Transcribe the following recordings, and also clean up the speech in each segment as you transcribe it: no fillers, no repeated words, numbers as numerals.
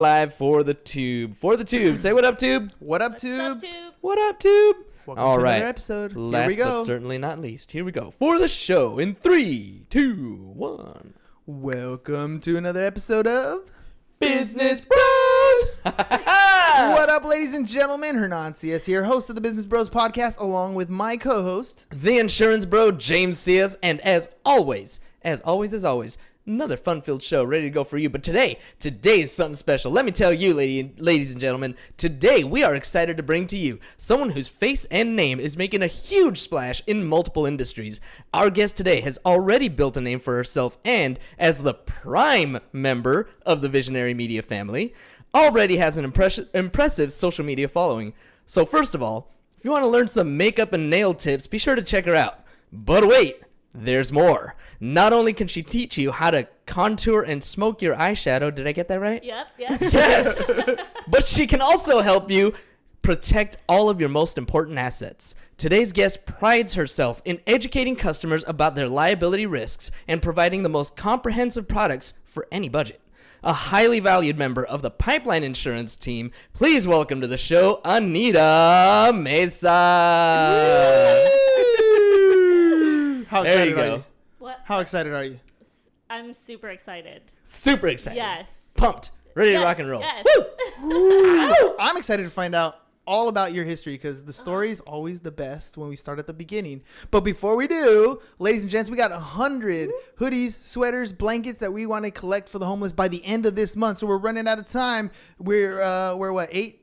Live for the tube. For the tube. Say what up, tube. What up, What's tube? up, tube? What up, tube? Welcome All to right. another episode. Last Here we go. but certainly not least. Here we go. For the show in 3, 2, 1. Welcome to another episode of Business Bros. What up, ladies and gentlemen? Hernan CS here, host of the Business Bros podcast, along with my co-host, The insurance bro, James Cias. And as always, another fun-filled show ready to go for you. But today is something special. Let me tell you, ladies and gentlemen, today we are excited to bring to you someone whose face and name is making a huge splash in multiple industries. Our guest today has already built a name for herself, and as the prime member of the Visionary Media family, already has an impressive social media following. So first of all, if you want to learn some makeup and nail tips, be sure to check her out. But wait, there's more. Not only can she teach you how to contour and smoke your eyeshadow, did I get that right? Yep. Yes! But she can also help you protect all of your most important assets. Today's guest prides herself in educating customers about their liability risks and providing the most comprehensive products for any budget. A highly valued member of the Pipeline Insurance team, please welcome to the show, Anita Meza. how There you excited are go. you? What? How excited are you? I'm super excited. Super excited. Yes. Pumped. Ready to Yes, rock and roll. yes. Woo! I'm excited to find out all about your history because the story is always the best when we start at the beginning. But before we do, ladies and gents, we got 100 hoodies, sweaters, blankets that we want to collect for the homeless by the end of this month. So we're running out of time. We're what, 8,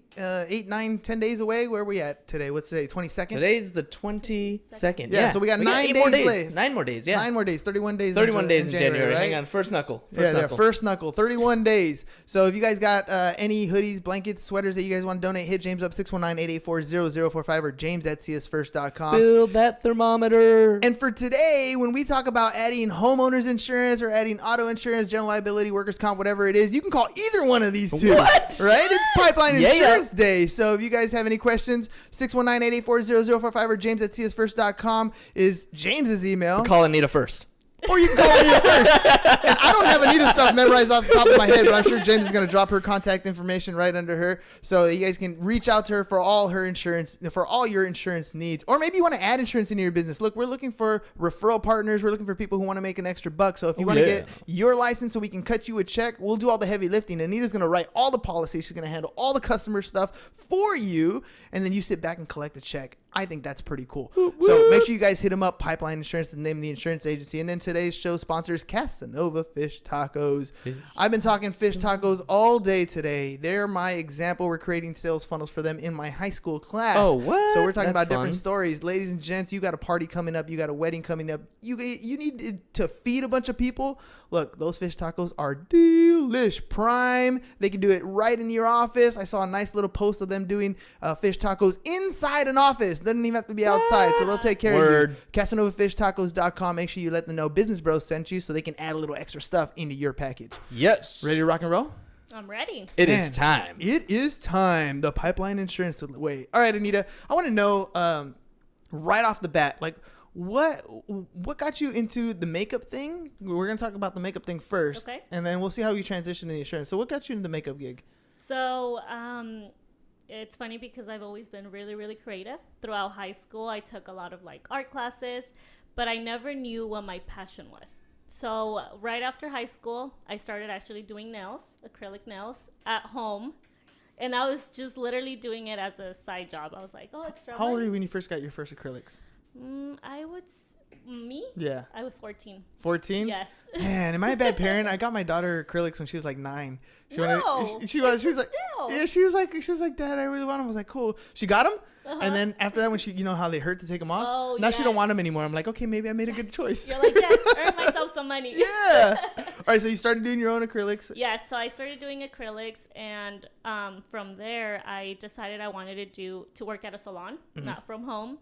9, 10 days away? Where are we at today? What's today? 22nd? Today's the 22nd. Yeah, so we got 9 8 more days left. 9 more days, yeah. 9 more days, 31 days. 31 days in January. right? Hang on, first knuckle. First knuckle, 31 days. So if you guys got any hoodies, blankets, sweaters that you guys want to donate, hit James up 619-884-0045 or james@csfirst.com. Fill that thermometer. And for today, when we talk about adding homeowners insurance or adding auto insurance, general liability, workers' comp, whatever it is, you can call either one of these two. What? Right? It's Pipeline Yeah, Insurance Day. So if you guys have any questions, 619-884-0045 or james@csfirst.com is James's email. Call Anita first. Or you can call Anita first. And I don't have Anita's stuff memorized off the top of my head, but I'm sure James is going to drop her contact information right under her, so you guys can reach out to her for all her insurance, for all your insurance needs. Or maybe you want to add insurance into your business. Look, we're looking for referral partners. We're looking for people who want to make an extra buck. So if you want to get your license so we can cut you a check, we'll do all the heavy lifting. Anita's going to write all the policies. She's going to handle all the customer stuff for you, and then you sit back and collect a check. I think that's pretty cool. So make sure you guys hit them up. Pipeline Insurance is the name of the insurance agency. And then today's show sponsors Casanova Fish Tacos. I've been talking fish tacos all day today. They're my example. We're creating sales funnels for them in my high school class. Oh, what? So we're talking That's about different fun. stories. Ladies and gents, you got a party coming up. You got a wedding coming up. You need to feed a bunch of people. Look, those fish tacos are delish, prime. They can do it right in your office. I saw a nice little post of them doing fish tacos inside an office. Doesn't even have to be outside, so they'll take care of you. CasanovaFishTacos.com. Make sure you let them know Business Bros sent you so they can add a little extra stuff into your package. Yes. Ready to rock and roll? I'm ready. It is time. It is time. The Pipeline Insurance way. All right, Anita, I want to know right off the bat, like, what got you into the makeup thing? We're going to talk about the makeup thing first. Okay. And then we'll see how you transition to the insurance. So what got you into the makeup gig? So, it's funny because I've always been really, really creative. Throughout high school, I took a lot of like art classes, but I never knew what my passion was. So right after high school, I started actually doing nails, acrylic nails at home. And I was just literally doing it as a side job. I was like, oh, extra How old were money. you when you first got your first acrylics? Me? Yeah. I was 14. 14? Yes. Man, am I a bad parent? I got my daughter acrylics when she was like 9. She was like, still. yeah, she was like, Dad, I really want them. I was like, cool. She got them. Uh-huh. And then after that, when she, you know how they hurt to take them off? Oh, now she don't yes. want them anymore. I'm like, okay, maybe I made a good choice. You're like, yes, earn myself some money. Yeah. All right, so you started doing your own acrylics. Yes, so I started doing acrylics, and from there, I decided I wanted to work at a salon, not from home.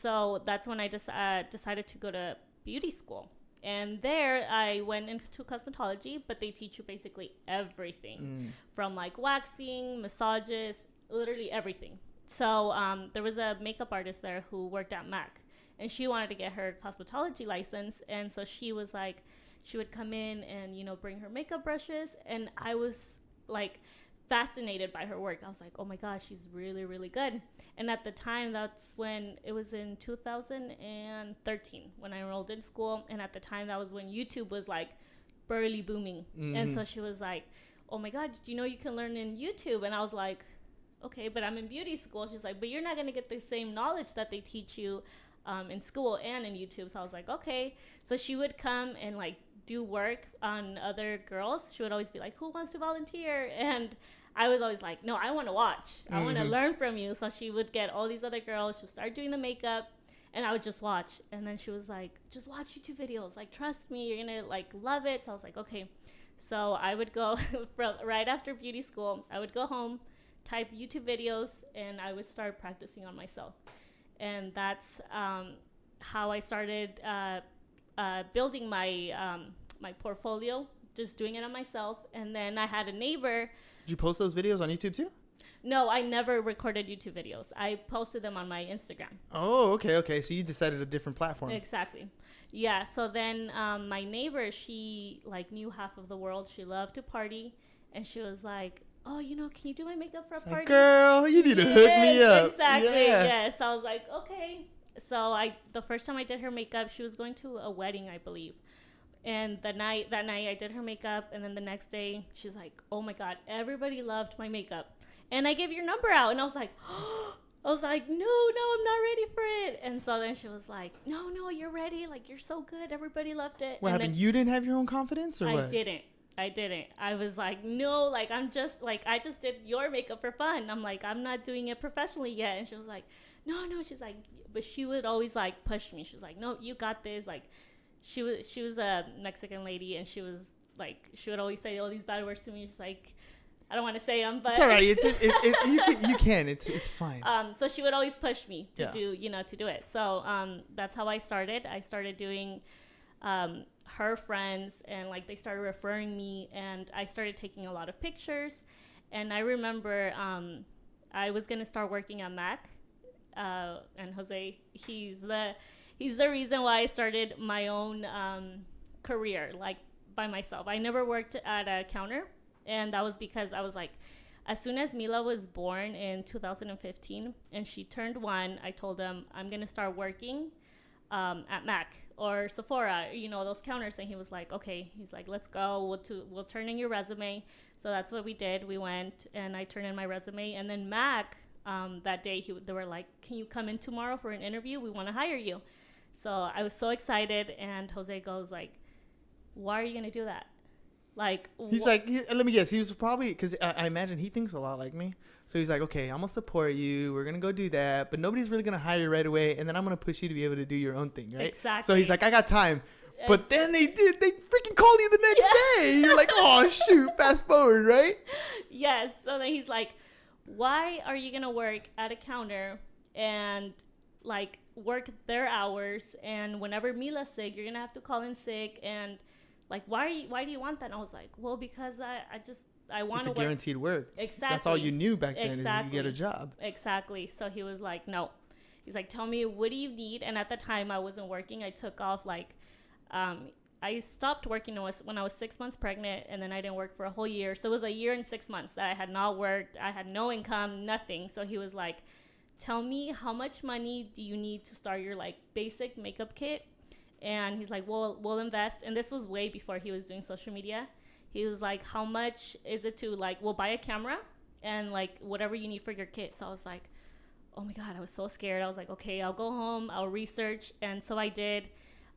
So that's when I decided to go to beauty school. And there I went into cosmetology, but they teach you basically everything from like waxing, massages, literally everything. So there was a makeup artist there who worked at MAC, and she wanted to get her cosmetology license. And so she was like, she would come in and, you know, bring her makeup brushes. And I was like fascinated by her work. I was like, oh my gosh, she's really, really good. And at the time, that's when it was in 2013 when I enrolled in school. And at the time, that was when YouTube was like barely booming. And so she was like, oh my God, did you know you can learn in YouTube? And I was like, okay, but I'm in beauty school. She's like, but you're not going to get the same knowledge that they teach you in school and in YouTube. So I was like, okay. So she would come and like do work on other girls. She would always be like, who wants to volunteer? And I was always like, no, I want to watch. I want to learn from you. So she would get all these other girls. She would start doing the makeup and I would just watch. And then she was like, just watch YouTube videos. Like, trust me, you're going to like love it. So I was like, okay. So I would go from right after beauty school, I would go home, type YouTube videos, and I would start practicing on myself. And that's how I started building my my portfolio, just doing it on myself. And then I had a neighbor. Did you post those videos on YouTube too? No, I never recorded YouTube videos. I posted them on my Instagram. Oh, okay. So you decided a different platform. Exactly. Yeah. So then my neighbor, she like knew half of the world. She loved to party, and she was like, oh, you know, can you do my makeup for a party? Girl, you need to hook me up. Exactly. Yeah. Yes. So I was like, okay. So the first time I did her makeup, she was going to a wedding, I believe. And that night I did her makeup, and then the next day she's like, oh my God, everybody loved my makeup. And I gave your number out, and I was like, oh. I was like, no, I'm not ready for it. And so then she was like, no, you're ready. Like, you're so good. Everybody loved it. What happened? You didn't have your own confidence, or what? I didn't. I was like, no, like, I just did your makeup for fun. I'm like, I'm not doing it professionally yet. And she was like, no. She's like, but she would always like push me. She was like, no, you got this. Like, she was a Mexican lady, and she was like, she would always say all these bad words to me. She's like, I don't want to say them, but it's all right. You can. It's fine. So she would always push me to do it. So that's how I started. I started doing her friends, and like they started referring me, and I started taking a lot of pictures. And I remember I was gonna start working at Mac, and Jose, he's the reason why I started my own career, like by myself. I never worked at a counter. And that was because I was like, as soon as Mila was born in 2015 and she turned 1, I told him I'm going to start working at Mac or Sephora, you know, those counters. And he was like, okay. He's like, let's go. We'll turn in your resume. So that's what we did. We went and I turned in my resume. And then Mac, that day, they were like, can you come in tomorrow for an interview? We want to hire you. So I was so excited. And Jose goes like, why are you going to do that? Like, he's like, let me guess. He was probably, because I imagine he thinks a lot like me. So he's like, okay, I'm going to support you. We're going to go do that. But nobody's really going to hire you right away. And then I'm going to push you to be able to do your own thing, right? Exactly. So he's like, I got time. But then they freaking called you the next day. You're like, oh, shoot. Fast forward, right? Yes. So then he's like, why are you going to work at a counter and like work their hours? And whenever Mila's sick, you're going to have to call in sick. And like, why do you want that? And I was like, well, because I want to work. It's a guaranteed work. Exactly. That's all you knew back then exactly. is you get a job. Exactly. So he was like, no. He's like, tell me, what do you need? And at the time I wasn't working. I took off like, I stopped working when I was 6 months pregnant, and then I didn't work for a whole year. So it was a year and 6 months that I had not worked. I had no income, nothing. So he was like, tell me, how much money do you need to start your like basic makeup kit? And he's like, well, we'll invest. And this was way before he was doing social media. He was like, how much is it to like, we'll buy a camera and like whatever you need for your kit. So I was like, oh my God, I was so scared. I was like, okay, I'll go home, I'll research. And so I did.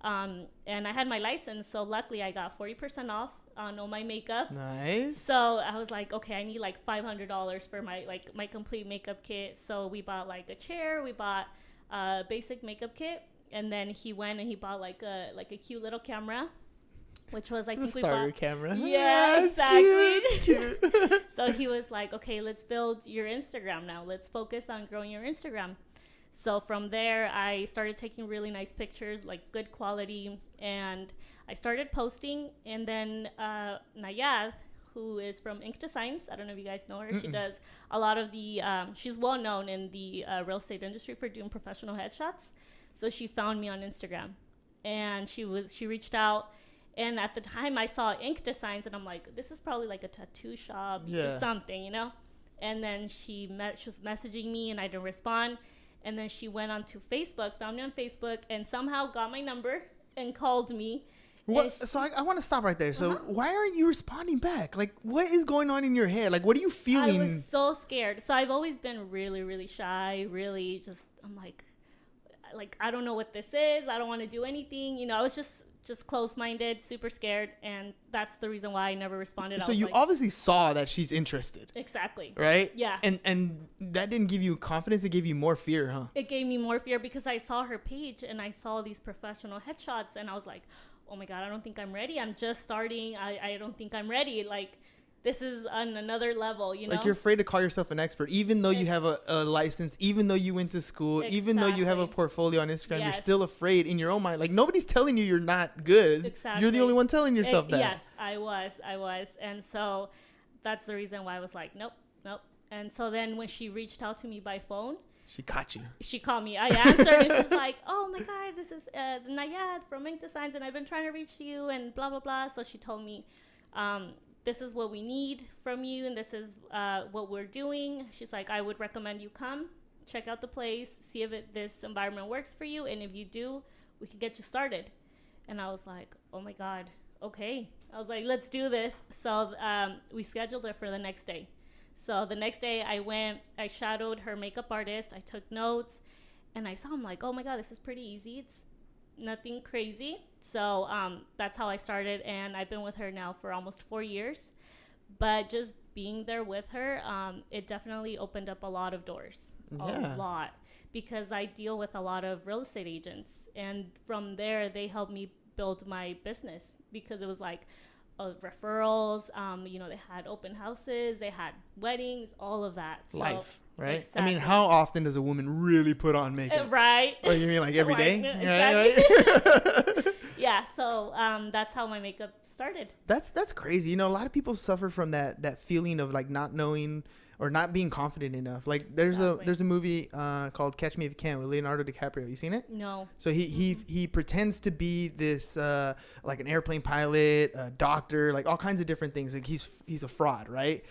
And I had my license. So luckily I got 40% off on all my makeup. Nice. So I was like, okay, I need like $500 for my complete makeup kit. So we bought like a chair, we bought a basic makeup kit. And then he went and he bought like a cute little camera, which was I think we starter bought. Camera. Yeah, exactly. Cute. So he was like, okay, let's build your Instagram now. Let's focus on growing your Instagram. So from there, I started taking really nice pictures, like good quality, and I started posting. And then Nayad, who is from Ink Designs, I don't know if you guys know her. She does a lot of the. She's well known in the real estate industry for doing professional headshots. So she found me on Instagram, and she reached out, And at the time I saw ink designs and I'm like, this is probably like a tattoo shop or something, you know? And then she was messaging me and I didn't respond. And then she went onto Facebook, found me on Facebook, and somehow got my number and called me. What? So I want to stop right there. So why aren't you responding back? Like, what is going on in your head? Like, what are you feeling? I was so scared. So I've always been really, really shy. Really, I'm like, I don't know what this is. I don't want to do anything. You know, I was just close-minded, super scared, and that's the reason why I never responded. So you obviously saw that she's interested. Exactly. Right? Yeah. And that didn't give you confidence. It gave you more fear, huh? It gave me more fear because I saw her page and I saw these professional headshots and I was like, oh my God, I don't think I'm ready. I'm just starting. I don't think I'm ready. Like, this is on another level, you know? Like, you're afraid to call yourself an expert, even though you have a license, even though you went to school, even though you have a portfolio on Instagram, you're still afraid in your own mind. Like, nobody's telling you you're not good. Exactly. You're the only one telling yourself that. Yes, I was. And so that's the reason why I was like, nope. And so then when she reached out to me by phone, she caught you. She called me. I answered and she's like, oh my God, this is Nayad from Ink Designs and I've been trying to reach you and blah, blah, blah. So she told me, this is what we need from you and this is what we're doing. She's like, I would recommend you come, check out the place, see if this environment works for you. And if you do, we can get you started. And I was like, oh my God, okay. I was like, let's do this. So we scheduled it for the next day. So the next day I went, I shadowed her makeup artist, I took notes, and I saw, I'm like, oh my God, this is pretty easy. It's nothing crazy. So that's how I started, and I've been with her now for almost 4 years. But just being there with her, it definitely opened up a lot of doors, a lot, because I deal with a lot of real estate agents. And from there, they helped me build my business because it was like, referrals, you know, they had open houses, they had weddings, all of that. Life, right? Exactly. I mean, how often does a woman really put on makeup? Right. Or you mean like every day? Exactly. Right? Yeah, so that's how my makeup started. That's crazy. You know, a lot of people suffer from that feeling of like not knowing or not being confident enough. Like there's a movie called Catch Me If You Can with Leonardo DiCaprio. You seen it? No. So he pretends to be this like an airplane pilot, a doctor, like all kinds of different things. Like he's a fraud, right?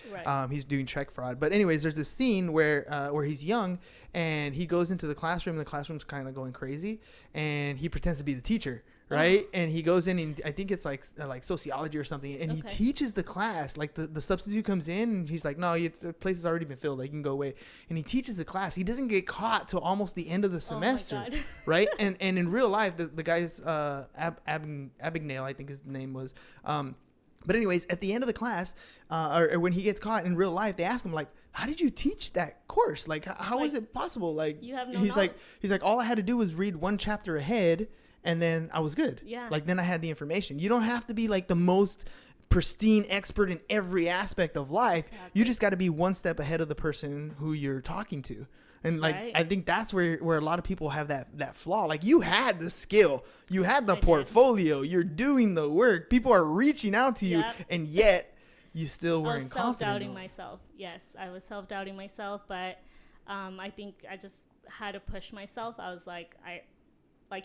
He's doing check fraud. But anyways, there's this scene where he's young and he goes into the classroom and the classroom's kind of going crazy and he pretends to be the teacher. Right. And he goes in and I think it's like sociology or something. And he teaches the class, like the substitute comes in and he's like, no, the place has already been filled. Like, you can go away. And he teaches the class. He doesn't get caught till almost the end of the semester. Oh right. And in real life, the guy's Abagnale, I think his name was. But anyways, at the end of the class, or when he gets caught in real life, they ask him like, how did you teach that course? Like, how is it possible? Like, you have no he's like, all I had to do was read one chapter ahead. And then I was good. Yeah. Like, then I had the information. You don't have to be like the most pristine expert in every aspect of life. Exactly. You just got to be one step ahead of the person who you're talking to. And like, I think that's where a lot of people have that flaw. Like, you had the skill, you had the portfolio, you're doing the work. People are reaching out to you, and yet you still weren't confident. I was self-doubting myself. Yes, I was self-doubting myself, but I think I just had to push myself. I was like,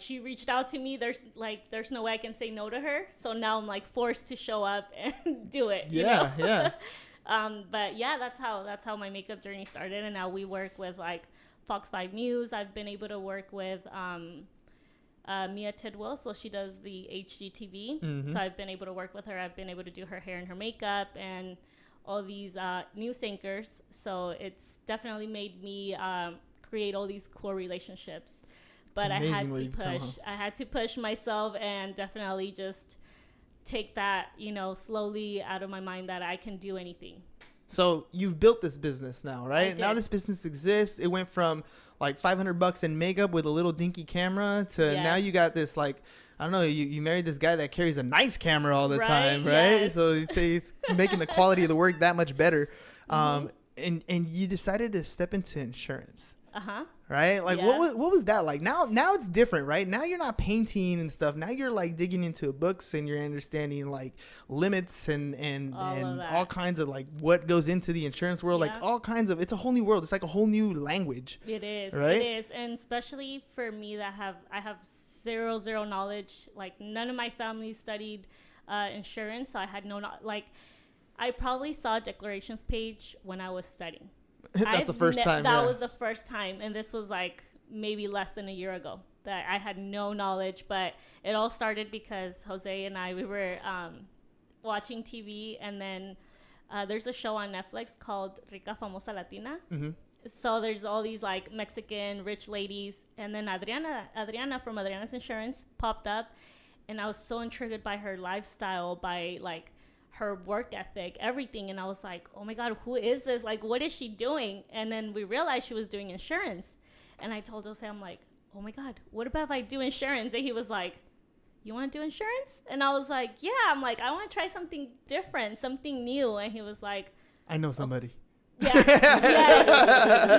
she reached out to me. There's no way I can say no to her. So now I'm like forced to show up and do it. Yeah, you know? yeah. But yeah, that's how my makeup journey started. And now we work with like Fox 5 News. I've been able to work with Mia Tidwell. So she does the HGTV. Mm-hmm. So I've been able to work with her. I've been able to do her hair and her makeup and all these news anchors. So it's definitely made me create all these cool relationships. But I had to push myself and definitely just take that, you know, slowly out of my mind that I can do anything. So you've built this business now, right? Now this business exists. It went from like $500 in makeup with a little dinky camera to now you got this like, I don't know, you married this guy that carries a nice camera all the time, right? Yes. So it's making the quality of the work that much better. And you decided to step into insurance. Right? Like, what was that like? Now it's different, right? Now you're not painting and stuff. Now you're like digging into books and you're understanding like limits and all kinds of like what goes into the insurance world, like all kinds of, it's a whole new world. It's like a whole new language. It is. Right? It is. And especially for me I have zero knowledge. Like, none of my family studied insurance. So I had like, I probably saw a declarations page when I was studying. That's the first time. That was the first time. And this was like maybe less than a year ago that I had no knowledge. But it all started because Jose and we were watching TV, and then there's a show on Netflix called Rica Famosa Latina. Mm-hmm. So there's all these like Mexican rich ladies, and then Adriana from Adriana's Insurance popped up, and I was so intrigued by her lifestyle, by like her work ethic, everything. And I was like, oh my God, who is this? Like, what is she doing? And then we realized she was doing insurance. And I told Jose, I'm like, oh my God, what about if I do insurance? And he was like, you want to do insurance? And I was like, yeah. I'm like, I want to try something different, something new. And he was like, I know somebody. Yeah.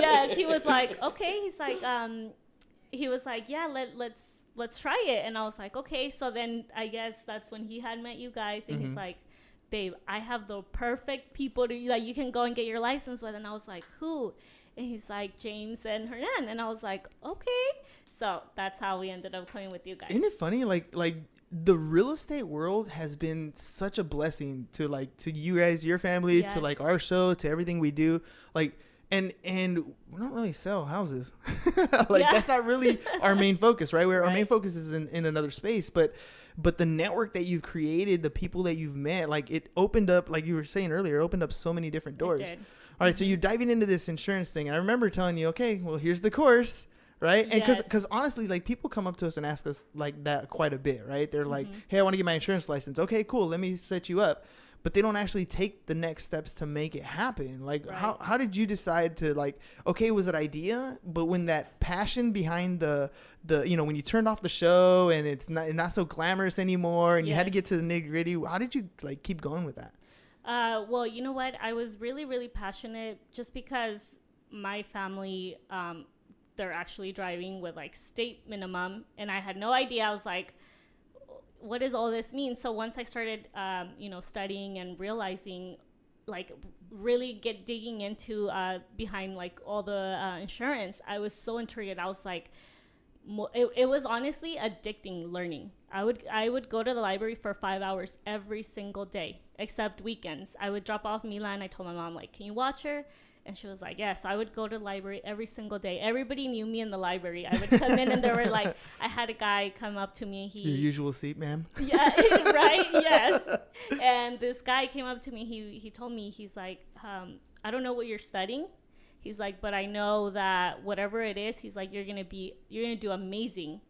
Yes. He was like, okay. He's like, he was like, yeah, let's try it. And I was like, okay. So then I guess that's when he had met you guys, and he's like, babe, I have the perfect people that you can go and get your license with. And I was like, who? And he's like, James and Hernan. And I was like, okay. So that's how we ended up coming with you guys. Isn't it funny? Like the real estate world has been such a blessing to you guys, your family, to like our show, to everything we do. Like, and we don't really sell houses. That's not really our main focus, right? Our main focus is in another space, but the network that you've created, the people that you've met, like it opened up, like you were saying earlier, it opened up so many different doors. It did. All right. So you're diving into this insurance thing. And I remember telling you, okay, well, here's the course. Right. And because honestly, like people come up to us and ask us like that quite a bit. Right. They're like, hey, I want to get my insurance license. Okay, cool. Let me set you up. But they don't actually take the next steps to make it happen. Like, how did you decide to, like, okay, was it idea? But when that passion behind the when you turned off the show and it's not so glamorous anymore, and you had to get to the nitty gritty, how did you like keep going with that? Well, you know what? I was really, really passionate just because my family, they're actually driving with like state minimum, and I had no idea. I was like, what does all this mean? So once I started, studying and realizing, like, really digging into behind like all the insurance, I was so intrigued. I was like, it was honestly addicting learning. I would go to the library for 5 hours every single day, except weekends. I would drop off Mila, and I told my mom, like, can you watch her? And she was like, yes. I would go to the library every single day. Everybody knew me in the library. I would come in, and there were like, I had a guy come up to me. Your usual seat, ma'am. Yeah, right. Yes. And this guy came up to me. He told me, he's like, I don't know what you're studying. He's like, but I know that whatever it is, he's like, you're gonna do amazing.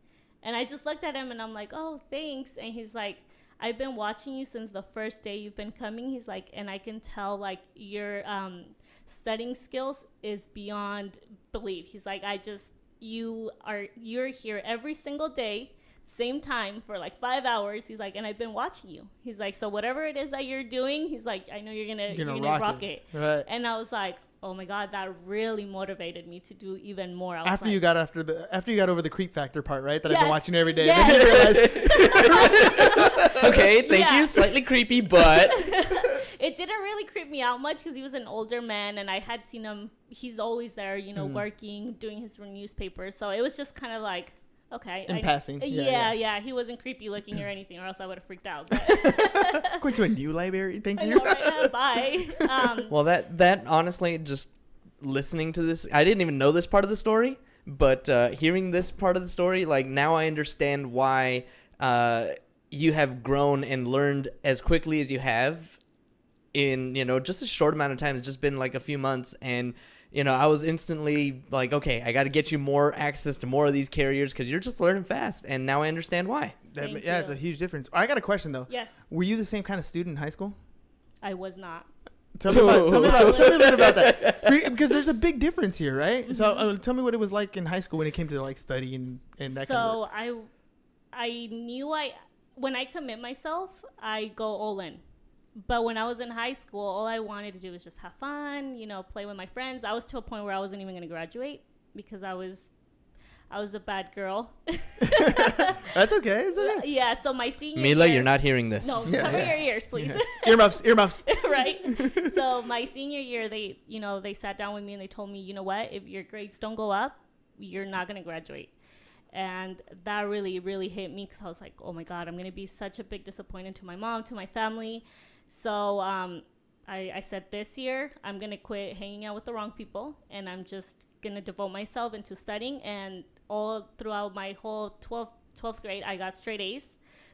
And I just looked at him, and I'm like, oh, thanks. And he's like, I've been watching you since the first day you've been coming. He's like, and I can tell like your studying skills is beyond belief. He's like, you're here every single day, same time for like 5 hours. He's like, and I've been watching you. He's like, so whatever it is that you're doing, he's like, I know you're gonna rock it. Right. And I was like, oh my God, that really motivated me to do even more. After you got over the creep factor part, right? That I've been watching every day. Yes. And then you realized, okay, thank you. Slightly creepy, but it didn't really creep me out much because he was an older man, and I had seen him. He's always there, working, doing his newspaper. So it was just kind of like, okay. In passing. Yeah. He wasn't creepy looking or anything, or else I would have freaked out. Going to a new library, thank you. I know, right? Bye. Well, that honestly, just listening to this, I didn't even know this part of the story, but hearing this part of the story, like now I understand why you have grown and learned as quickly as you have in, just a short amount of time. It's just been like a few months, and I was instantly like, okay, I got to get you more access to more of these carriers because you're just learning fast, and now I understand why. It's a huge difference. I got a question though. Yes. Were you the same kind of student in high school? I was not. Tell me a little bit about that, because there's a big difference here, right? Mm-hmm. So tell me what it was like in high school when it came to like study and that kind of work. So I knew when I commit myself, I go all in. But when I was in high school, all I wanted to do was just have fun, play with my friends. I was to a point where I wasn't even going to graduate because I was a bad girl. That's okay. It's okay. Yeah, so my senior Mila, year, you're not hearing this. No, cover your ears, please. Yeah. Earmuffs. Right. So my senior year, they sat down with me and they told me, you know what? If your grades don't go up, you're not going to graduate. And that really, really hit me because I was like, oh my God, I'm going to be such a big disappointment to my mom, to my family. So I said this year, I'm going to quit hanging out with the wrong people, and I'm just going to devote myself into studying. And all throughout my whole 12th grade, I got straight A's.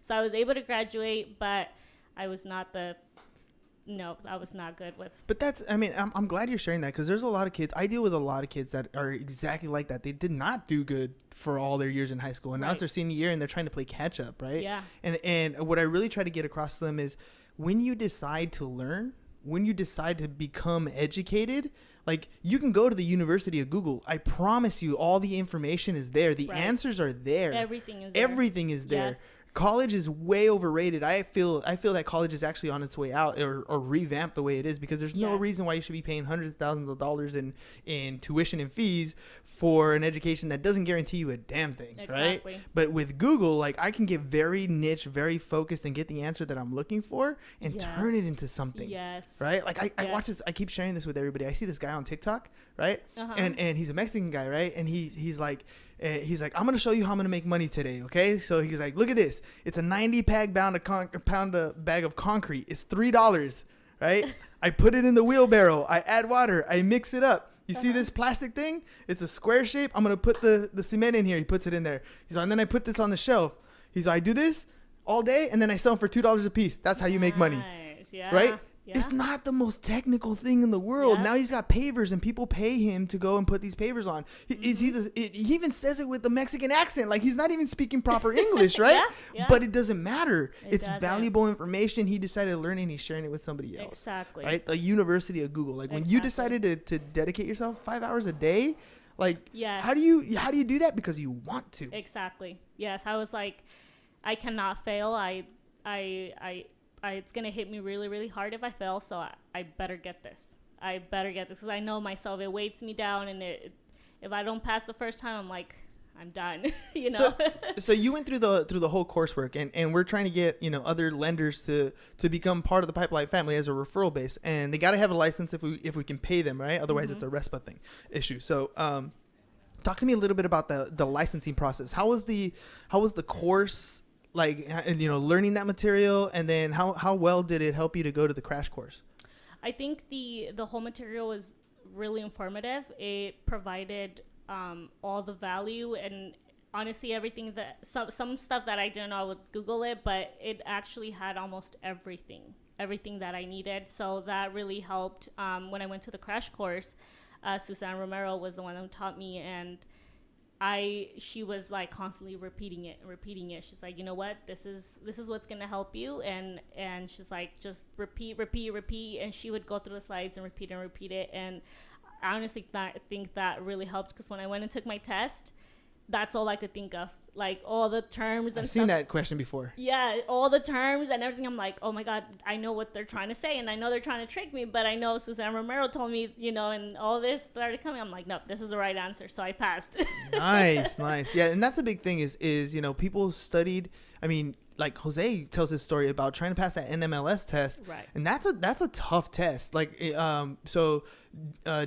So I was able to graduate, but I was not I was not good with. But that's, I mean, I'm glad you're sharing that, because there's a lot of kids. I deal with a lot of kids that are exactly like that. They did not do good for all their years in high school, and now it's their senior year, and they're trying to play catch up, right? Yeah. And what I really try to get across to them is, when you decide to learn, when you decide to become educated, like, you can go to the University of Google. I promise you, all the information is there. The answers are there. Everything is there. Everything is there. Yes. College is way overrated. I feel that college is actually on its way out, or revamped the way it is, because there's no reason why you should be paying hundreds of thousands of dollars in tuition and fees for an education that doesn't guarantee you a damn thing, right? But with Google, like, I can get very niche, very focused, and get the answer that I'm looking for and turn it into something, right? Like, I watch this. I keep sharing this with everybody. I see this guy on TikTok, right? And he's a Mexican guy, right? And he's like, I'm going to show you how I'm going to make money today, okay? So he's like, look at this. It's a 90-pound bag of concrete. It's $3, right? I put it in the wheelbarrow. I add water. I mix it up. You see this plastic thing? It's a square shape. I'm going to put the cement in here. He puts it in there. He's like, and then I put this on the shelf. He's like, I do this all day, and then I sell them for $2 a piece. That's how you make money, right? Yeah. It's not the most technical thing in the world. Now he's got pavers, and people pay him to go and put these pavers on. He even says it with the Mexican accent. Like, he's not even speaking proper English, right? But it doesn't matter. It's valuable information. He decided to learn, and he's sharing it with somebody else. Exactly. Right? The University of Google. Like, when you decided to dedicate yourself 5 hours a day, like, how do you do that? Because you want to. Exactly. Yes. I was like, I cannot fail. It's going to hit me really, really hard if I fail, so I better get this. Because I know myself. It weights me down, and if I don't pass the first time, I'm like, I'm done, you know? So you went through the whole coursework, and we're trying to get, other lenders to become part of the Pipeline family as a referral base, and they got to have a license if we can pay them, right? Otherwise, it's a RESPA issue. So talk to me a little bit about the licensing process. How was the course, like, learning that material, and then how well did it help you to go to the crash course? I think the whole material was really informative. It provided all the value, and honestly, everything that some stuff that I didn't know, I would Google it, but it actually had almost everything that I needed. So that really helped. When I went to the crash course, Suzanne Romero was the one who taught me, and she was like constantly repeating it. She's like, you know what, this is what's gonna help you, and she's like, just repeat, and she would go through the slides and repeat it. And I honestly think that really helped, because when I went and took my test, that's all I could think of, like all the terms and I've seen that question before. Yeah, all the terms and everything. I'm like, oh my God, I know what they're trying to say, and I know they're trying to trick me, but I know Suzanne Romero told me, and all this started coming. I'm like, nope, this is the right answer, so I passed. Nice. Yeah, and that's a big thing is people studied. I mean, like Jose tells his story about trying to pass that NMLS test, right? And that's a tough test. Like,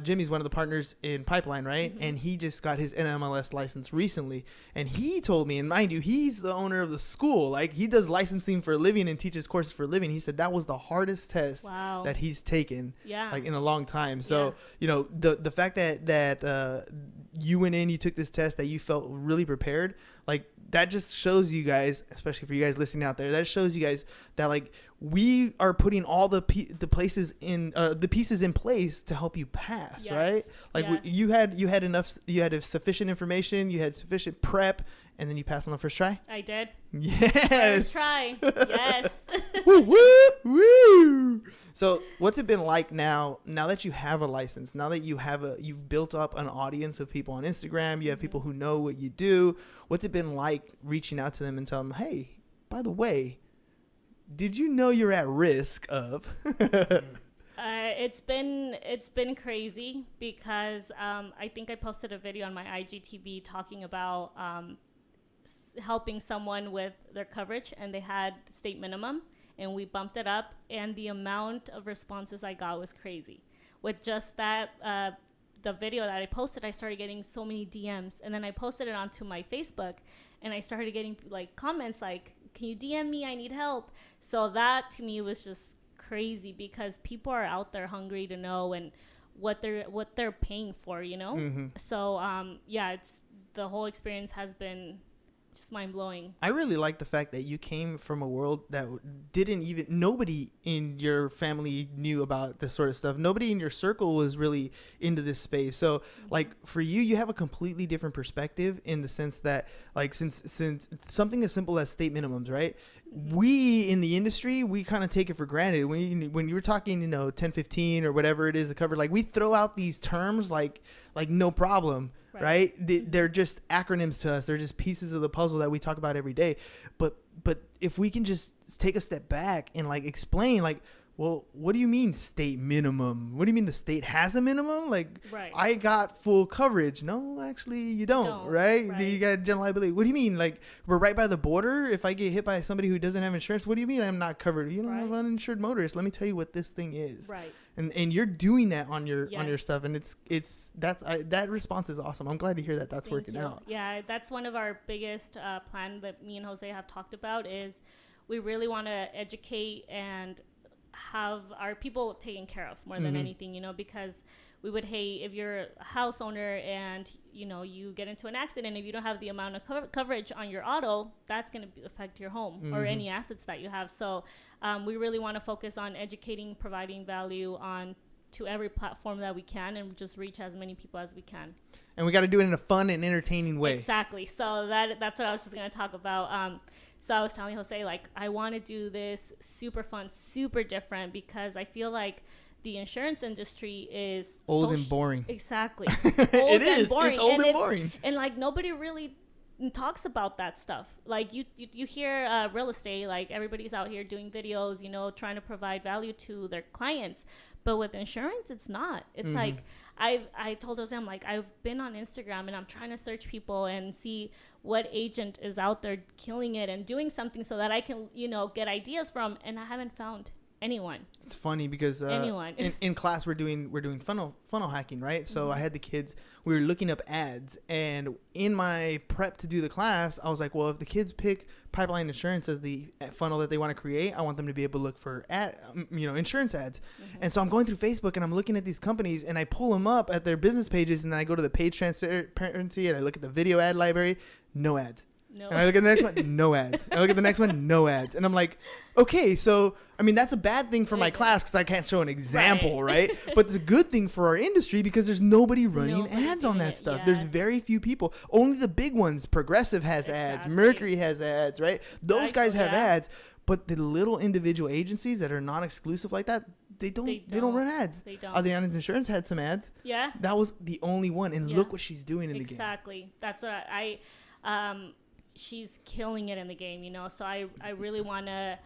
Jimmy's one of the partners in Pipeline, right? Mm-hmm. And he just got his NMLS license recently, and he told me, and mind you, he's the owner of the school. Like, he does licensing for a living and teaches courses for a living. He said that was the hardest test that he's taken, like, in a long time. So, the fact that you went in, you took this test, that you felt really prepared, like, that just shows you guys, especially for you guys listening out there, that shows you guys that, like, we are putting all the pieces in place to help you pass, right? Like, you had sufficient information, you had sufficient prep, and then you passed on the first try. I did. Yes. First try. Yes. Woo, woo, woo. So what's it been like now that you have a license, now that you've built up an audience of people on Instagram, you have people who know what you do. What's it been like reaching out to them and telling them, hey, by the way, did you know you're at risk of? It's been crazy, because I think I posted a video on my IGTV talking about helping someone with their coverage, and they had state minimum, and we bumped it up, and the amount of responses I got was crazy. With just that the video that I posted, I started getting so many DMs, and then I posted it onto my Facebook, and I started getting like comments like, can you DM me? I need help. So that to me was just crazy, because people are out there hungry to know and what they're paying for, you know? Mm-hmm. So yeah, it's the whole experience has been just mind-blowing. I really like the fact that you came from a world that nobody in your family knew about this sort of stuff. Nobody in your circle was really into this space. So like for you have a completely different perspective, in the sense that like since something as simple as state minimums, right? We in the industry, we kind of take it for granted. When you were talking, 1015 or whatever it is, the cover, like we throw out these terms like no problem. Right? They're just acronyms to us. They're just pieces of the puzzle that we talk about every day. But if we can just take a step back and like explain, like, well, what do you mean state minimum? What do you mean the state has a minimum? Like, I got full coverage. No, actually, you don't, right? You got general liability. What do you mean? Like, we're right by the border. If I get hit by somebody who doesn't have insurance, what do you mean I'm not covered? You don't have uninsured motorist. Let me tell you what this thing is. Right. And you're doing that on your stuff, and that response is awesome. I'm glad to hear that that's working out. Yeah, that's one of our biggest plan that me and Jose have talked about, is we really want to educate and have our people taken care of more than anything, because we would hate if you're a house owner and you get into an accident, if you don't have the amount of coverage on your auto, that's going to affect your home or any assets that you have. So we really want to focus on educating, providing value to every platform that we can, and just reach as many people as we can. And we got to do it in a fun and entertaining way. Exactly. So that's what I was just going to talk about. So I was telling Jose, like, I want to do this super fun, super different, because I feel like the insurance industry is old and boring. Exactly. It is. It's old and boring. And like nobody really talks about that stuff. Like you hear real estate, like everybody's out here doing videos, trying to provide value to their clients. But with insurance, it's not. It's like I told Jose, I'm like, I've been on Instagram and I'm trying to search people and see what agent is out there killing it and doing something so that I can, get ideas from, and I haven't found anyone. It's funny because in class we're doing funnel hacking, right? So I had the kids, we were looking up ads, and in my prep to do the class, I was like, well, if the kids pick Pipeline Insurance as the funnel that they want to create, I want them to be able to look for insurance ads. And so I'm going through Facebook and I'm looking at these companies, and I pull them up at their business pages, and then I go to the page transparency and I look at the video ad library, no ads. No. And I look at the next one, no ads. I look at the next one, no ads. And I'm like, okay, so, I mean, that's a bad thing for my class because I can't show an example, right? But it's a good thing for our industry because there's nobody running ads on that stuff. Yes. There's very few people. Only the big ones. Progressive has ads. Mercury has ads, right? Those guys have ads. But the little individual agencies that are non-exclusive like that, they don't run ads. They don't. Adriana's Insurance had some ads. Yeah. That was the only one. And look what she's doing in the game. Exactly. That's what she's killing it in the game, so I really want to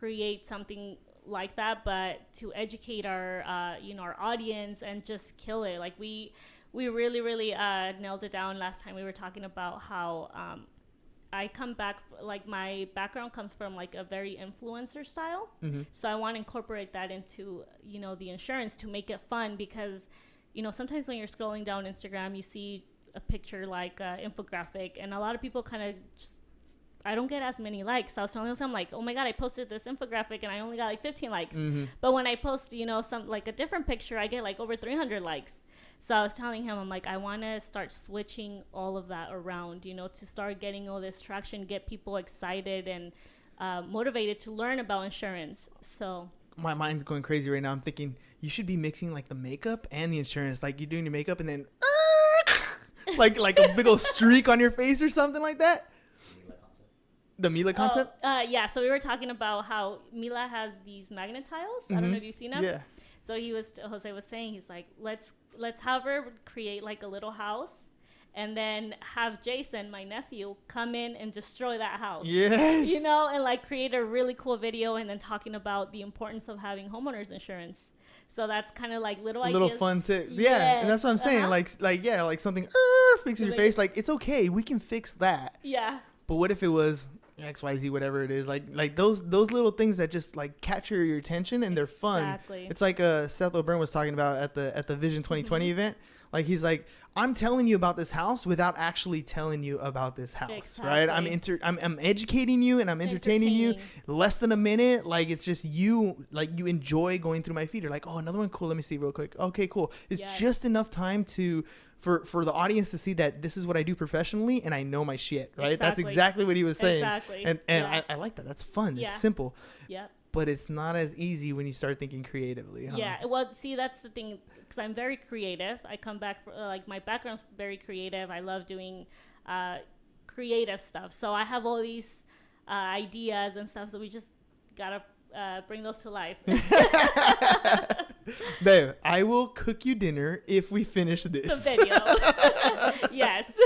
create something like that, but to educate our our audience and just kill it. Like we really nailed it down last time. We were talking about how I come back, like my background comes from like a very influencer style, so I want to incorporate that into the insurance to make it fun, because sometimes when you're scrolling down Instagram, you see a picture like infographic, and a lot of people kind of just, I don't get as many likes. So I was telling them, like, oh my god, I posted this infographic and I only got like 15 likes. But when I post some like a different picture, I get like over 300 likes. So I was telling him, I'm like, I want to start switching all of that around, to start getting all this traction, get people excited and motivated to learn about insurance. So my mind's going crazy right now. I'm thinking you should be mixing like the makeup and the insurance, like you're doing your makeup and then like a big old streak on your face or something like that. The Mila concept? Yeah. So we were talking about how Mila has these magnet tiles. I don't know if you've seen them. Yeah. So Jose was saying, he's like, let's have her create like a little house, and then have Jason, my nephew, come in and destroy that house. Yes. And like create a really cool video, and then talking about the importance of having homeowners insurance. So that's kind of like little fun tips. Yeah. And that's what I'm saying. Like something fixing your face. Like, it's okay. We can fix that. Yeah. But what if it was XYZ, whatever it is, like those little things that just like capture your attention and they're fun. Exactly. It's like Seth O'Byrne was talking about at the Vision 2020 event. Like he's like, I'm telling you about this house without actually telling you about this house, right? I'm educating you and I'm entertaining you. Less than a minute, like it's just you, like you enjoy going through my feed. You're like, oh, another one, cool. Let me see real quick. Okay, cool. It's just enough time for the audience to see that this is what I do professionally and I know my shit, right? Exactly. That's exactly what he was saying. Exactly. And I like that. That's fun. Yeah. It's simple. Yeah. But it's not as easy when you start thinking creatively. Huh? Yeah. Well, see, that's the thing, because I'm very creative. I come back, like my background's very creative. I love doing creative stuff. So I have all these ideas and stuff. So we just got to bring those to life. Babe, I will cook you dinner if we finish this. The video. Yes.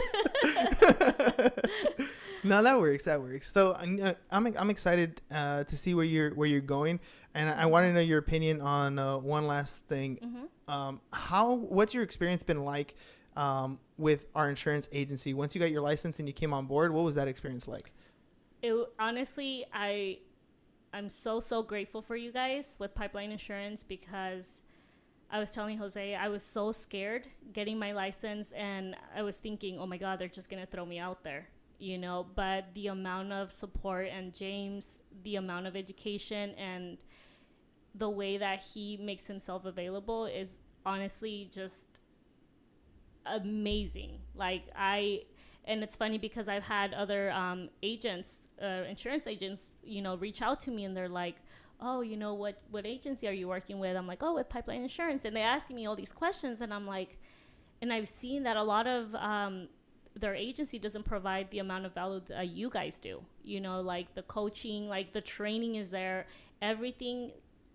No, that works. So I'm excited to see where you're going, and I want to know your opinion on one last thing. What's your experience been like with our insurance agency? Once you got your license and you came on board, what was that experience like? Honestly, I'm so grateful for you guys with Pipeline Insurance, because I was telling Jose, I was so scared getting my license, and I was thinking, oh my God, they're just gonna throw me out there. But the amount of support, and James, the amount of education and the way that he makes himself available is honestly just amazing. And it's funny because I've had other agents, insurance agents, reach out to me, and they're like, oh, what agency are you working with? I'm like, oh, with Pipeline Insurance. And they ask me all these questions, and I'm like, and I've seen that a lot of their agency doesn't provide the amount of value that you guys do. Like the coaching, like the training is there, everything.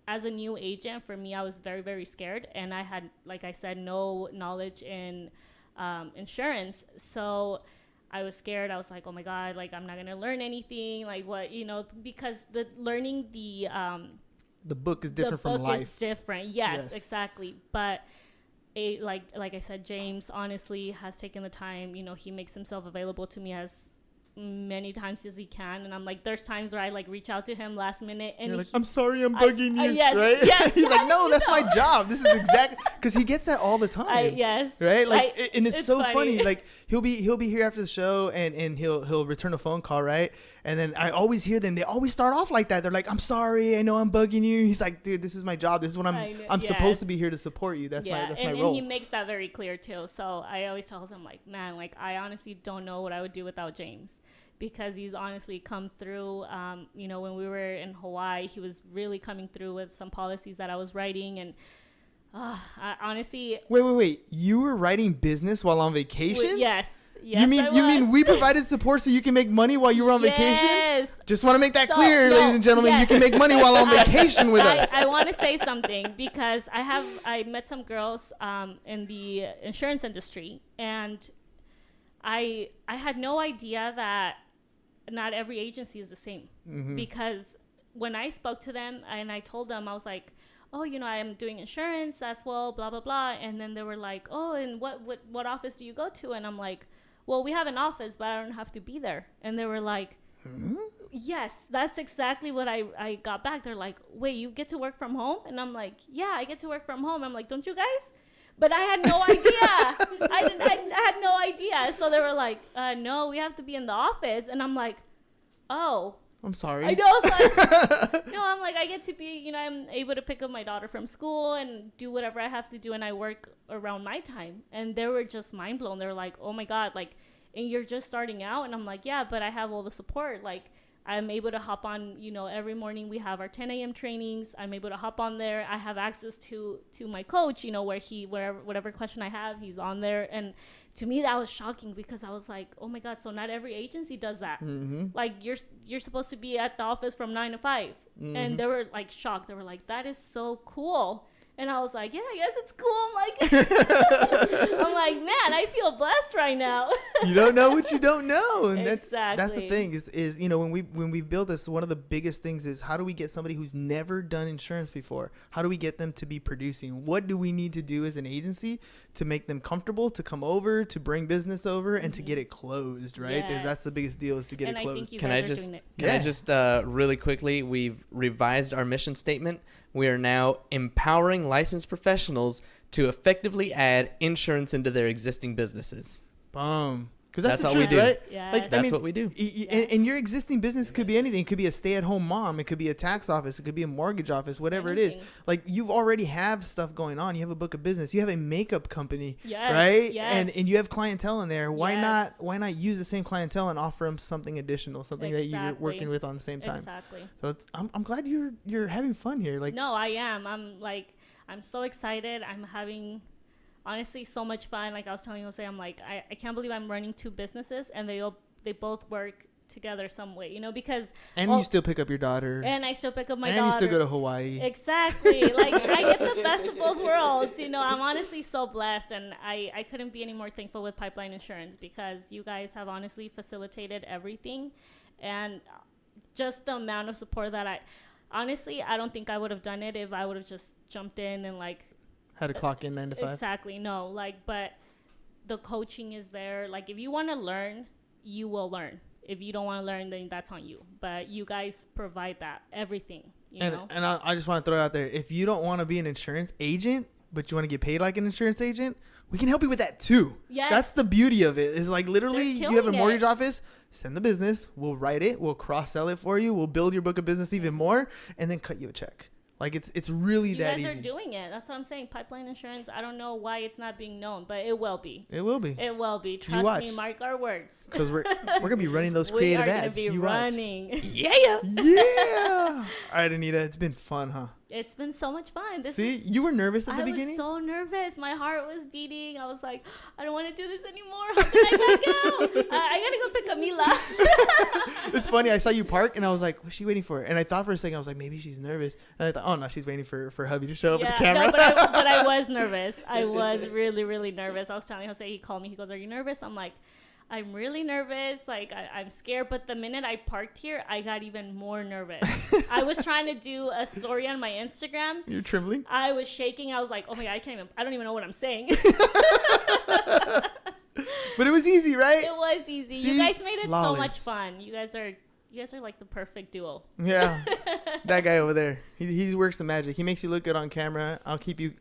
As a new agent, for me, I was very, very scared, and I had, like I said, no knowledge in insurance. So I was scared. I was like, oh my God, like I'm not going to learn anything. Like what, because the book is different from life. The book is different. Yes, exactly. But like I said, James honestly has taken the time. He makes himself available to me as many times as he can, and I'm like, there's times where I like reach out to him last minute, and you're like, I'm sorry, I'm bugging you, yes, right? Yes, he's like, no, that's my job. This is exactly, because he gets that all the time. Yes, right. Like, and it's so funny. Like he'll be here after the show, and he'll return a phone call, right? And then I always hear them. They always start off like that. They're like, I'm sorry, I know I'm bugging you. He's like, dude, this is my job. This is what I'm supposed to be here to support you. That's my role. And he makes that very clear too. So I always tell him, like, man, like I honestly don't know what I would do without James. Because he's honestly come through, when we were in Hawaii, he was really coming through with some policies that I was writing. And I honestly... Wait. You were writing business while on vacation? Yes, you mean we provided support so you can make money while you were on vacation? Yes. Just want to make that clear, ladies and gentlemen. Yes. You can make money while on vacation with us. I want to say something, because I met some girls in the insurance industry, and I had no idea that not every agency is the same. Because when I spoke to them and I told them, I was like, oh, I'm doing insurance as well, blah, blah, blah. And then they were like, oh, and what office do you go to? And I'm like, well, we have an office, but I don't have to be there. And they were like, yes, that's exactly what I got back. They're like, wait, you get to work from home? And I'm like, yeah, I get to work from home. I'm like, don't you guys? But I had no idea. I had no idea. So they were like, no, we have to be in the office. And I'm like, oh. I'm sorry. I know. I was like, no, I'm like, I get to be, I'm able to pick up my daughter from school and do whatever I have to do. And I work around my time. And they were just mind blown. They were like, oh my God, like, and you're just starting out? And I'm like, yeah, but I have all the support. Like, I'm able to hop on, every morning we have our 10 a.m. trainings. I'm able to hop on there. I have access to my coach, whatever question I have, he's on there. And to me, that was shocking, because I was like, oh my God, so not every agency does that. Like you're supposed to be at the office from 9 to 5. And they were like shocked. They were like, that is so cool. And I was like, yeah, I guess it's cool. I'm like, man, I feel blessed right now. You don't know what you don't know, and that's the Exactly. thing. Is you know, when we build this, one of the biggest things is how do we get somebody who's never done insurance before? How do we get them to be producing? What do we need to do as an agency to make them comfortable, to come over, to bring business over, and to get it closed? Right? Because that's the biggest deal, is to get And it I closed. think you Can guys I are just doing it. can I just really quickly? We've revised our mission statement. We are now empowering licensed professionals to effectively add insurance into their existing businesses. Boom. Because that's the all truth, we do. right? Yes. Like, That's what we do. And your existing business could be anything. It could be a stay-at-home mom. It could be a tax office. It could be a mortgage office. Whatever it is. Anything. Like, you already have stuff going on. You have a book of business. You have a makeup company, Yes, right? yes. And you have clientele in there. Why Yes. not use the same clientele and offer them something additional, something that you're Exactly. working with on the same time? Exactly. So I'm glad you're having fun here. Like, No, I am. I'm so excited. I'm having, honestly, so much fun. Like I was telling Jose, I'm like, I can't believe I'm running 2 businesses and they both work together some way, you know, because and you still pick up your daughter, and I still pick up my and daughter. you still go to Hawaii. Exactly. Like, I get the best of both worlds. You know, I'm honestly so blessed, and I couldn't be any more thankful with Pipeline Insurance, because you guys have honestly facilitated everything, and just the amount of support that I don't think I would have done it if I would have just jumped in and like. Had to clock in 9 to 5. Exactly. No, like, but the coaching is there. Like, if you want to learn, you will learn. If you don't want to learn, then that's on you. But you guys provide that, everything, you know? And I just want to throw it out there. If you don't want to be an insurance agent, but you want to get paid like an insurance agent, we can help you with that too. Yes. That's the beauty of it. Is like, literally, They're you have a killing mortgage it. office, send the business, we'll write it, we'll cross-sell it for you, we'll build your book of business even more, and then cut you a check. Like, it's really You that guys easy. are doing it. That's what I'm saying. Pipeline Insurance, I don't know why it's not being known, but it will be. It will be. It will be. Trust watch. me, mark our words. Because we're going to be running those We creative are going to ads. be You watch. running. Yeah. Yeah. All right, Anita, it's been fun, huh? It's been so much fun. See, you were nervous at the I beginning? was so nervous. My heart was beating. I was like, I don't want to do this anymore. How can I back out? I got to go pick up Mila. It's funny. I saw you park, and I was like, what's she waiting for? And I thought for a second, I was like, maybe she's nervous. And I thought, oh, no, she's waiting for hubby to show up with the camera. No, but I was nervous. I was really, really nervous. I was telling Jose, he called me. He goes, are you nervous? I'm like, I'm really nervous. Like, I'm scared. But the minute I parked here, I got even more nervous. I was trying to do a story on my Instagram. You're trembling? I was shaking. I was like, oh my God, I don't even know what I'm saying. But it was easy, right? It was easy. See? You guys made it so much Flawless. fun. You guys are like the perfect duo. Yeah. That guy over there. He works the magic. He makes you look good on camera. I'll keep you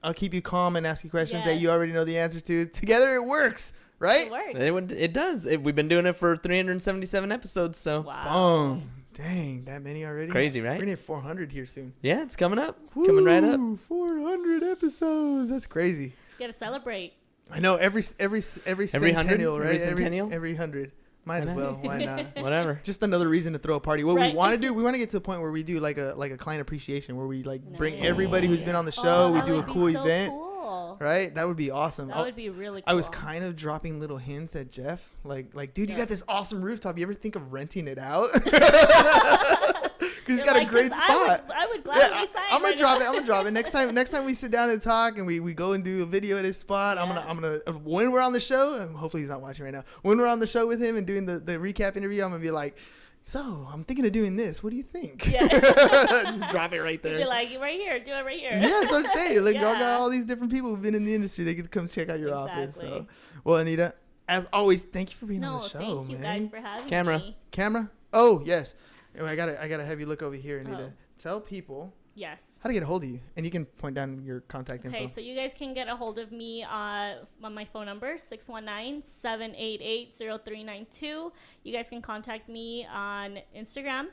calm and ask you questions that Yes. you already know the answer to. Together it works, right? It works. It does. We've been doing it for 377 episodes, so Wow. Boom. Dang, that many already? Crazy, right? We're gonna hit 400 here soon. yeah, it's coming up. Coming right up. Woo, 400 episodes. That's crazy. You gotta celebrate. I know every Every 100? centennial, right? Every centennial? Every 100. Might as well. Why not? Whatever. Just another reason to throw a party. What Right. we want to do, we want to get to a point where we do like a client appreciation, where we like bring Nice. everybody who's been on the Oh, show. We that do a would be cool so event, Cool. right? That would be awesome. That would be really cool. I was kind of dropping little hints at Jeff, like, dude, you Yeah. got this awesome rooftop. You ever think of renting it out? Because he's You're got like, a great 'cause spot. I would gladly Yeah, sign. I'm gonna right drop now. it. I'm gonna drop it next time. Next time we sit down and talk, and we go and do a video at his spot. Yeah. I'm gonna when we're on the show, and hopefully he's not watching right now. When we're on the show with him and doing the recap interview, I'm gonna be like, so I'm thinking of doing this. What do you think? Yeah. Just drop it right there. You'd be like, you right here. Do it right here. Yeah, that's what I'm saying. Look, y'all got Yeah. all these different people who've been in the industry. They could come check out your office. Exactly. So, well, Anita, as always, thank you for being on No, the show, thank you man. guys for having Camera. me. Camera? Oh, yes. Anyway, I gotta have you look over here, Anita. Oh. Tell people Yes. how to get a hold of you, and you can point down your contact Okay, info. so you guys can get a hold of me on my phone number, 619-788-0392. You guys can contact me on Instagram,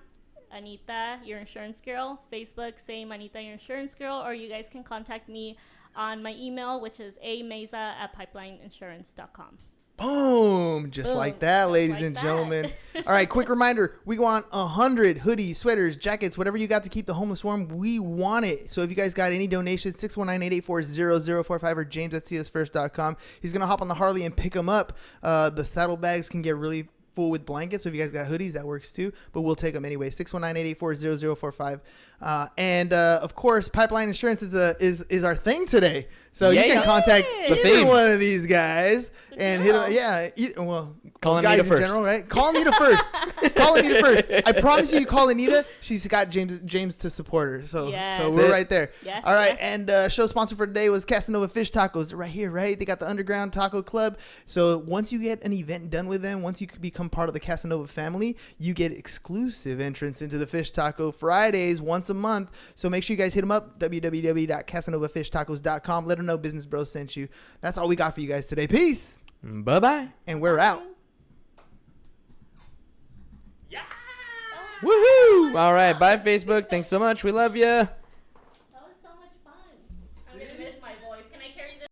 Anita, your insurance girl. Facebook, same Anita, your insurance girl. Or you guys can contact me on my email, which is ameza@pipelineinsurance.com. Boom! Just Boom. like that, Just ladies like and that. gentlemen. All right, quick reminder. We want 100 hoodies, sweaters, jackets, whatever you got to keep the homeless warm. We want it. So if you guys got any donations, 619-884-0045 or james@csfirst.com. He's going to hop on the Harley and pick them up. The saddlebags can get really full with blankets. So if you guys got hoodies, that works too. But we'll take them anyway. 619-884-0045. And of course, Pipeline Insurance is our thing today. So you can contact It's a either theme. one of these guys and hit them. Yeah, Call guys Anita in first. general, right? Call Anita first. Call Anita first. I promise you call Anita. She's got James to support her. So Yes. so That's we're it. right there. Yes, All right, yes. and show sponsor for today was Casanova Fish Tacos. They're right here, right? They got the Underground Taco Club. So once you get an event done with them, once you become part of the Casanova family, you get exclusive entrance into the Fish Taco Fridays once a month. So make sure you guys hit them up, www.casanovafishtacos.com. Let them know Business Bros sent you. That's all we got for you guys today. Peace. Bye-bye. And we're out. Woohoo! All right, bye, Facebook. Thanks so much. We love you.